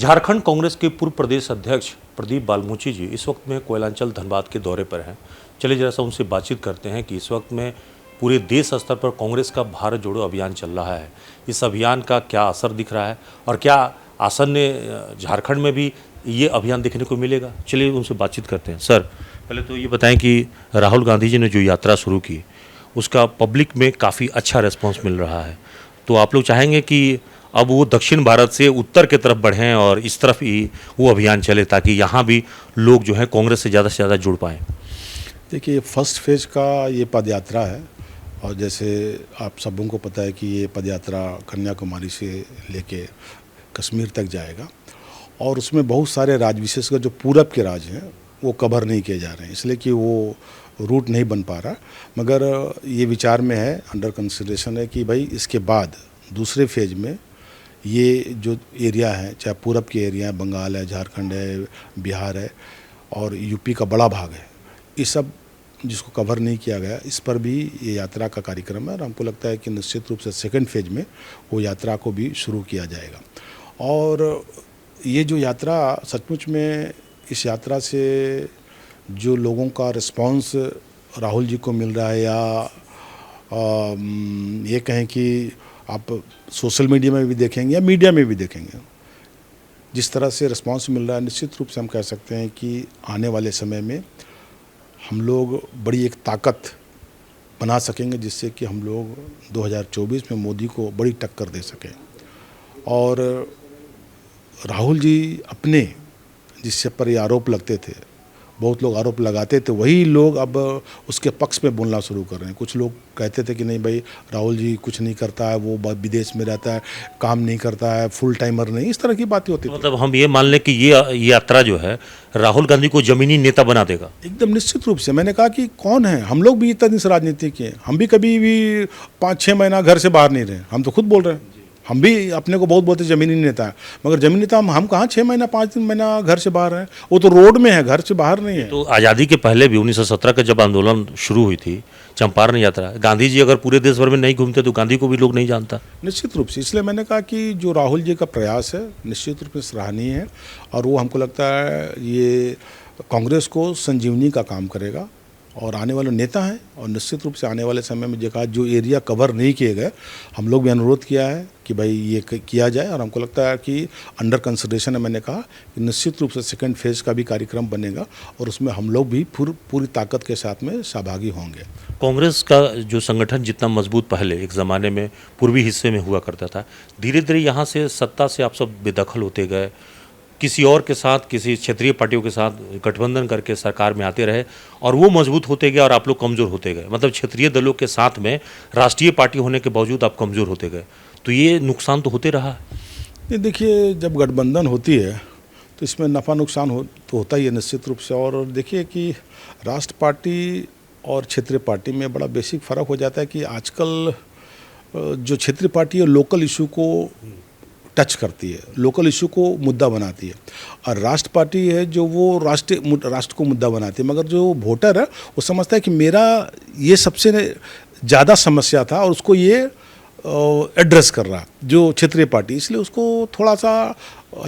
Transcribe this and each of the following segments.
झारखंड कांग्रेस के पूर्व प्रदेश अध्यक्ष प्रदीप बालमूची जी इस वक्त में कोयलांचल धनबाद के दौरे पर हैं। चलिए जरा सा उनसे बातचीत करते हैं कि इस वक्त में पूरे देश स्तर पर कांग्रेस का भारत जोड़ो अभियान चल रहा है। इस अभियान का क्या असर दिख रहा है और क्या आसन्न झारखंड में भी ये अभियान देखने को मिलेगा। चलिए उनसे बातचीत करते हैं। सर, पहले तो ये बताएं कि राहुल गांधी जी ने जो यात्रा शुरू की उसका पब्लिक में काफ़ी अच्छा रिस्पॉन्स मिल रहा है, तो आप लोग चाहेंगे कि अब वो दक्षिण भारत से उत्तर की तरफ बढ़ें और इस तरफ ही वो अभियान चले ताकि यहाँ भी लोग जो है कांग्रेस से ज़्यादा जुड़ पाएँ। देखिए, फर्स्ट फेज का ये पद यात्रा है और जैसे आप सबों को पता है कि ये पद यात्रा कन्याकुमारी से लेके कश्मीर तक जाएगा और उसमें बहुत सारे राज्य विशेषकर जो पूरब के राज्य हैं वो कवर नहीं किए जा रहे हैं, इसलिए कि वो रूट नहीं बन पा रहा। मगर ये विचार में है, अंडर कंसिडरेशन है कि भाई इसके बाद दूसरे फेज में ये जो एरिया है, चाहे पूरब के एरिया है, बंगाल है, झारखंड है, बिहार है और यूपी का बड़ा भाग है, ये सब जिसको कवर नहीं किया गया, इस पर भी ये यात्रा का कार्यक्रम है और हमको लगता है कि निश्चित रूप से सेकंड फेज में वो यात्रा को भी शुरू किया जाएगा। और ये जो यात्रा सचमुच में, इस यात्रा से जो लोगों का रिस्पांस राहुल जी को मिल रहा है या ये कहें कि आप सोशल मीडिया में भी देखेंगे या मीडिया में भी देखेंगे, जिस तरह से रिस्पांस मिल रहा है, निश्चित रूप से हम कह सकते हैं कि आने वाले समय में हम लोग बड़ी एक ताकत बना सकेंगे जिससे कि हम लोग 2024 में मोदी को बड़ी टक्कर दे सकें। और राहुल जी अपने जिससे पर ये आरोप लगते थे, बहुत लोग आरोप लगाते थे, वही लोग अब उसके पक्ष में बोलना शुरू कर रहे हैं। कुछ लोग कहते थे कि नहीं भाई राहुल जी कुछ नहीं करता है, वो विदेश में रहता है, काम नहीं करता है, फुल टाइमर नहीं, इस तरह की बातें होती थी। मतलब हम ये मान लें कि ये यात्रा जो है राहुल गांधी को जमीनी नेता बना देगा। एकदम निश्चित रूप से। मैंने कहा कि कौन है, हम लोग भी इतना दिन से राजनीति के, हम भी कभी भी 5-6 महीना घर से बाहर नहीं रहे। हम तो खुद बोल रहे हैं, हम भी अपने को बहुत बोलते जमीनी नेता है, मगर जमीनी नेता हम कहाँ 6 महीना 5 महीना घर से बाहर हैं। वो तो रोड में है, घर से बाहर नहीं है। तो आज़ादी के पहले भी 1917 का जब आंदोलन शुरू हुई थी, चंपारण यात्रा, गांधी जी अगर पूरे देश भर में नहीं घूमते तो गांधी को भी लोग नहीं जानता। निश्चित रूप से। इसलिए मैंने कहा कि जो राहुल जी का प्रयास है निश्चित रूप से सराहनीय है और वो हमको लगता है ये कांग्रेस को संजीवनी का काम करेगा और आने वाले नेता हैं। और निश्चित रूप से आने वाले समय में जो एरिया कवर नहीं किए गए, हम लोग भी अनुरोध किया है कि भाई ये किया जाए और हमको लगता है कि अंडर कंसिडरेशन है। मैंने कहा कि निश्चित रूप से सेकंड फेज का भी कार्यक्रम बनेगा और उसमें हम लोग भी पूरी ताकत के साथ में सहभागी होंगे। कांग्रेस का जो संगठन जितना मजबूत पहले एक ज़माने में पूर्वी हिस्से में हुआ करता था, धीरे धीरे यहाँ से सत्ता से आप सब बेदखल होते गए, किसी और के साथ, किसी क्षेत्रीय पार्टियों के साथ गठबंधन करके सरकार में आते रहे और वो मजबूत होते गए और आप लोग कमज़ोर होते गए। मतलब क्षेत्रीय दलों के साथ में राष्ट्रीय पार्टी होने के बावजूद आप कमज़ोर होते गए, तो ये नुकसान तो होते रहा। ये देखिए, जब गठबंधन होती है तो इसमें नफ़ा नुकसान तो होता ही है निश्चित रूप से। और देखिए कि राष्ट्र पार्टी और क्षेत्रीय पार्टी में बड़ा बेसिक फ़र्क हो जाता है कि आजकल जो क्षेत्रीय पार्टी है लोकल इशू को टच करती है, लोकल इशू को मुद्दा बनाती है, और राष्ट्र पार्टी है जो वो राष्ट्र को मुद्दा बनाती है। मगर जो वोटर है वो समझता है कि मेरा ये सबसे ज़्यादा समस्या था और उसको ये एड्रेस कर रहा जो क्षेत्रीय पार्टी, इसलिए उसको थोड़ा सा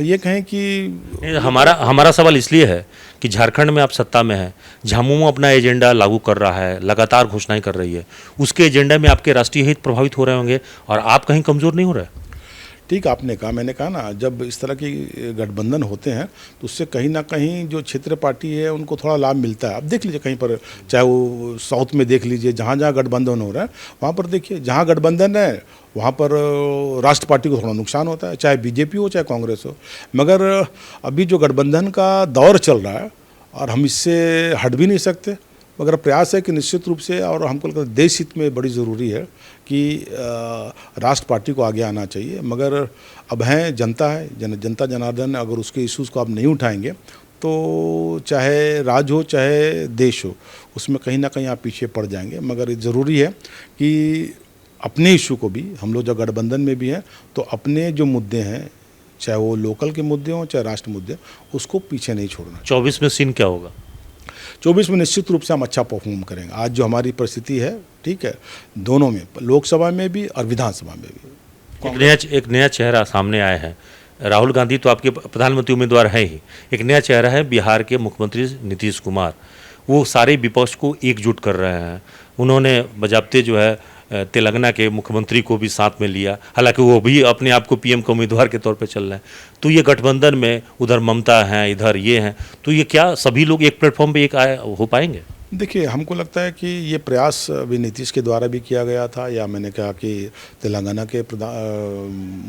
ये कहें कि हमारा सवाल इसलिए है कि झारखंड में आप सत्ता में हैं, झामुमो अपना एजेंडा लागू कर रहा है, लगातार घोषणाएं कर रही है, उसके एजेंडा में आपके राष्ट्रीय हित प्रभावित हो रहे होंगे और आप कहीं कमज़ोर नहीं हो रहे। ठीक आपने कहा, मैंने कहा ना, जब इस तरह की गठबंधन होते हैं तो उससे कहीं ना कहीं जो क्षेत्रीय पार्टी है उनको थोड़ा लाभ मिलता है। अब देख लीजिए कहीं पर, चाहे वो साउथ में देख लीजिए, जहाँ जहाँ गठबंधन हो रहा है वहाँ पर देखिए, जहाँ गठबंधन है वहाँ पर राष्ट्र पार्टी को थोड़ा नुकसान होता है, चाहे बीजेपी हो चाहे कांग्रेस हो। मगर अभी जो गठबंधन का दौर चल रहा है और हम इससे हट भी नहीं सकते, मगर प्रयास है कि निश्चित रूप से, और हमको लगता है देश हित में बड़ी ज़रूरी है कि राष्ट्र पार्टी को आगे आना चाहिए। मगर अब हैं जनता है, जनता जनार्दन, अगर उसके इश्यूज़ को आप नहीं उठाएंगे तो चाहे राज्य हो चाहे देश हो, उसमें कहीं ना कहीं आप पीछे पड़ जाएंगे। मगर ज़रूरी है कि अपने इशू को भी, हम लोग जब गठबंधन में भी हैं तो अपने जो मुद्दे हैं, चाहे वो लोकल के मुद्दे हों चाहे राष्ट्र मुद्दे, उसको पीछे नहीं छोड़ना। 24 में सीन क्या होगा? 24 में निश्चित रूप से हम अच्छा परफॉर्म करेंगे। आज जो हमारी परिस्थिति है, ठीक है, दोनों में, लोकसभा में भी और विधानसभा में भी। एक नया चेहरा सामने आया है, राहुल गांधी तो आपके प्रधानमंत्री उम्मीदवार हैं ही, एक नया चेहरा है बिहार के मुख्यमंत्री नीतीश कुमार। वो सारे विपक्ष को एकजुट कर रहे हैं। उन्होंने बजाबते जो है तेलंगाना के मुख्यमंत्री को भी साथ में लिया, हालांकि वो भी अपने आप को पीएम के उम्मीदवार के तौर पे चल रहे हैं। तो ये गठबंधन में उधर ममता हैं, इधर ये हैं, तो ये क्या सभी लोग एक प्लेटफॉर्म पे एक आए हो पाएंगे? देखिए, हमको लगता है कि ये प्रयास भी नीतीश के द्वारा भी किया गया था, या मैंने कहा कि तेलंगाना के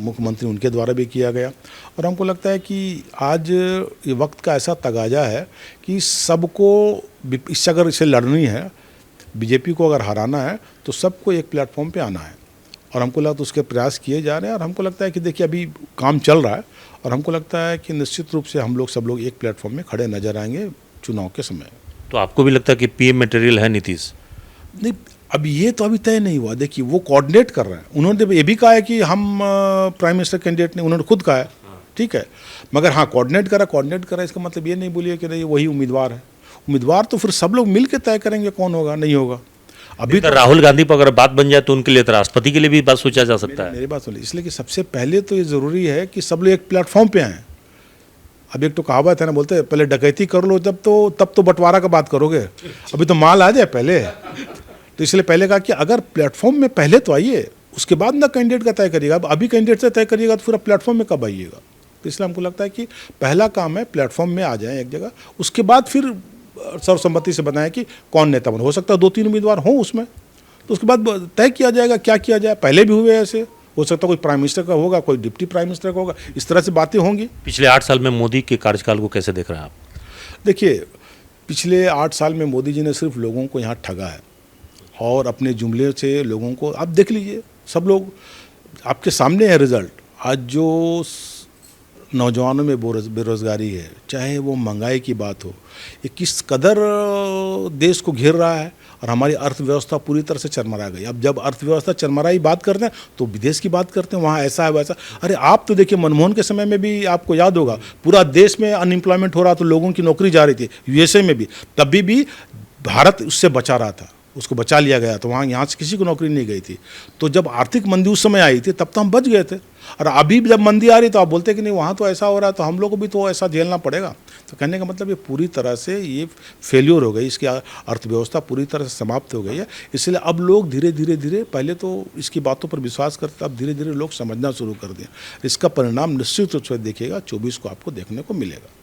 मुख्यमंत्री उनके द्वारा भी किया गया। और हमको लगता है कि आज ये वक्त का ऐसा तगाजा है कि सबको इससे अगर इसे लड़नी है, बीजेपी को अगर हराना है, तो सबको एक प्लेटफॉर्म पे आना है। और हमको लगता है उसके प्रयास किए जा रहे हैं। और हमको लगता है कि देखिए, अभी काम चल रहा है, और हमको लगता है कि निश्चित रूप से हम लोग सब लोग एक प्लेटफॉर्म में खड़े नजर आएंगे चुनाव के समय। तो आपको भी लगता है कि पीएम मटेरियल है नीतीश? नहीं, अभी ये तो अभी तय नहीं हुआ। देखिए, वो कोऑर्डिनेट कर रहे हैं। उन्होंने ये भी कहा है कि हम प्राइम मिनिस्टर कैंडिडेट नहीं, उन्होंने खुद कहा है, ठीक है। मगर हाँ, कोऑर्डिनेट करा इसका मतलब ये नहीं बोलिए कि नहीं वही उम्मीदवार है। उम्मीदवार तो फिर सब लोग मिल के तय करेंगे कौन होगा, नहीं होगा। अभी तो राहुल गांधी पर अगर बात बन जाए तो उनके लिए तो राष्ट्रपति के लिए भी बात सोचा जा सकता है। मेरी बात सुनिए, इसलिए कि सबसे पहले तो ये ज़रूरी है कि सब लोग एक प्लेटफॉर्म पे आएँ। अब एक तो कहावत है ना, बोलते हैं पहले डकैती कर लो, तब तो बंटवारा का बात करोगे, अभी तो माल आ जाए पहले। तो इसलिए पहले कहा कि अगर प्लेटफॉर्म में पहले तो आइए, उसके बाद ना कैंडिडेट का तय करिएगा। अब अभी कैंडिडेट से तय करिएगा तो फिर प्लेटफॉर्म में कब आइएगा? तो इसलिए हमको लगता है कि पहला काम है प्लेटफॉर्म में आ जाएं एक जगह, उसके बाद फिर सर्वसम्मति से बनाएं कि कौन नेता बन। हो सकता है 2-3 उम्मीदवार हों उसमें, तो उसके बाद तय किया जाएगा क्या किया जाए। पहले भी हुए ऐसे, हो सकता है कोई प्राइम मिनिस्टर का होगा, कोई डिप्टी प्राइम मिनिस्टर का होगा, इस तरह से बातें होंगी। पिछले 8 साल में मोदी के कार्यकाल को कैसे देख रहे हैं आप? देखिए, पिछले 8 साल में मोदी जी ने सिर्फ लोगों को यहाँ ठगा है, और अपने जुमले से लोगों को, आप देख लीजिए, सब लोग आपके सामने है रिजल्ट। आज जो नौजवानों में बेरोजगारी है, चाहे वो महंगाई की बात हो, ये किस कदर देश को घेर रहा है, और हमारी अर्थव्यवस्था पूरी तरह से चरमरा गई। अब जब अर्थव्यवस्था चरमराई बात करते हैं तो विदेश की बात करते हैं, वहाँ ऐसा है वैसा। अरे आप तो देखिए, मनमोहन के समय में भी आपको याद होगा, पूरा देश में अनएम्प्लॉयमेंट हो रहा, तो लोगों की नौकरी जा रही थी। यूएसए में भी तभी भी भारत उससे बचा रहा था, उसको बचा लिया गया, तो वहाँ यहाँ से किसी को नौकरी नहीं गई थी। तो जब आर्थिक मंदी उस समय आई थी तब तो हम बच गए थे, और अभी जब मंदी आ रही तो आप बोलते हैं कि नहीं वहाँ तो ऐसा हो रहा है, तो हम लोग को भी तो ऐसा झेलना पड़ेगा। तो कहने का मतलब ये पूरी तरह से ये फेल्योर हो गई, इसकी अर्थव्यवस्था पूरी तरह से समाप्त हो गई है। इसलिए अब लोग धीरे धीरे पहले तो इसकी बातों पर विश्वास करते, अब धीरे धीरे लोग समझना शुरू कर दिए। इसका परिणाम निश्चित रूप से देखिएगा 24 को आपको देखने को मिलेगा।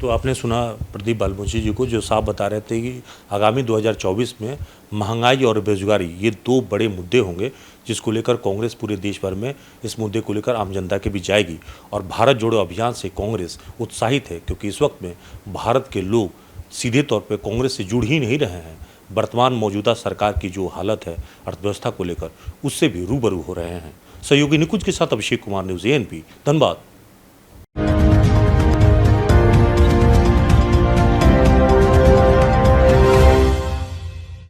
तो आपने सुना प्रदीप बालमुंशी जी को, जो साफ बता रहे थे कि आगामी 2024 में महंगाई और बेरोजगारी ये 2 बड़े मुद्दे होंगे, जिसको लेकर कांग्रेस पूरे देश भर में इस मुद्दे को लेकर आम जनता के बीच जाएगी। और भारत जोड़ो अभियान से कांग्रेस उत्साहित है, क्योंकि इस वक्त में भारत के लोग सीधे तौर पर कांग्रेस से जुड़ ही नहीं रहे हैं। वर्तमान मौजूदा सरकार की जो हालत है अर्थव्यवस्था को लेकर, उससे भी रूबरू हो रहे हैं। सहयोगी निकुंज के साथ अभिषेक कुमार, न्यूज़ ANP, धनबाद।